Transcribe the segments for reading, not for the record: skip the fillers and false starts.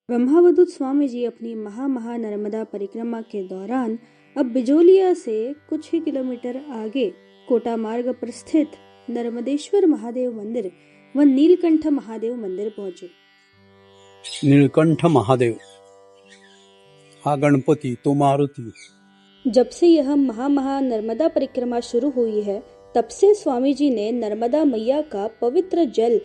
ब्रह्मावधूत स्वामी जी अपनी महा नर्मदा परिक्रमा के दौरान अब बिजोलिया से कुछ ही किलोमीटर आगे कोटा मार्ग पर स्थित नर्मदेश्वर महादेव मंदिर व नीलकंठ महादेव मंदिर पहुंचे। नीलकंठ महादेव हा गणपति तो मारुति। जब से यह महा नर्मदा परिक्रमा शुरू हुई है तब से स्वामी जी ने नर्मदा मैया का पवित्र जल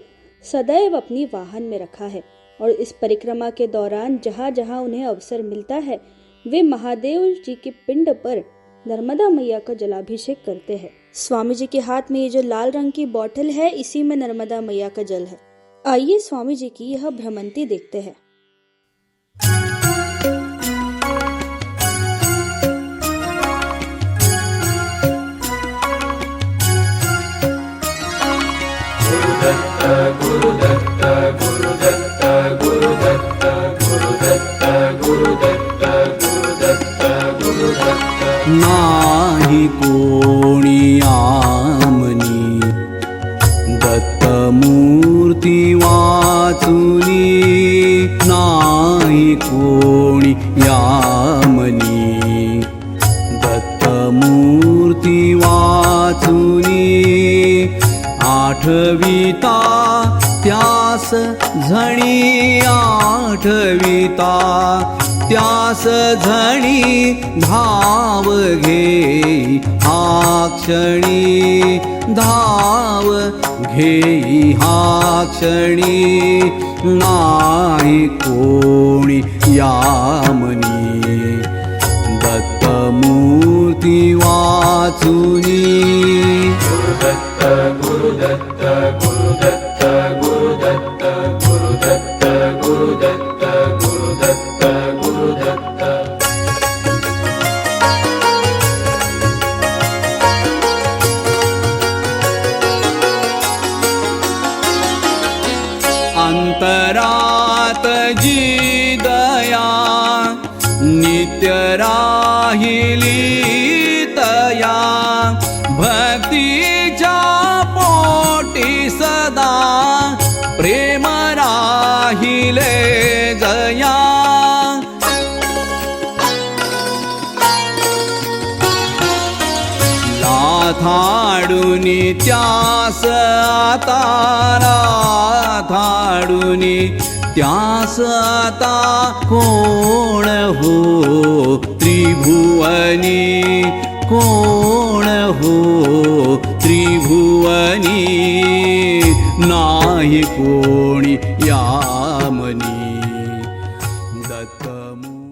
सदैव अपनी वाहन में रखा है और इस परिक्रमा के दौरान जहाँ जहाँ उन्हें अवसर मिलता है वे महादेव जी के पिंड पर नर्मदा मैया का जलाभिषेक करते हैं। स्वामी जी के हाथ में ये जो लाल रंग की बोतल है इसी में नर्मदा मैया का जल है। आइए स्वामी जी की यह भ्रमंती देखते हैं। नाही कोणी आमनी दत्तमूर्ती वाचुनी, नाही कोणी यामनी दत्तमूर्ती वाचुनी, आठविता त्यास झणी, आठविता त्यास झणी धाव घेई हा क्षणी, धाव घेई हा क्षणी, नाही कोणी यामनी दत्तमूर्ती वाचुनी। गुरुदत्त गुरुदत्त गुरुदत्त गुरुदत्त गुरुदत्त गुरुदत्त गुरुदत्त गुरुदत्त। अंतरात जी दया नित्य राहिली तया, भक्तीच्या पोटी सदा प्रेम राहिले जया। लाथाडुनी त्यास आता, लाथाडुनी त्यास आता कोण हो त्रिभुवनी, कोण हो त्रिभुवनी, नाही कोणी यामनी दत्तमूर्ती।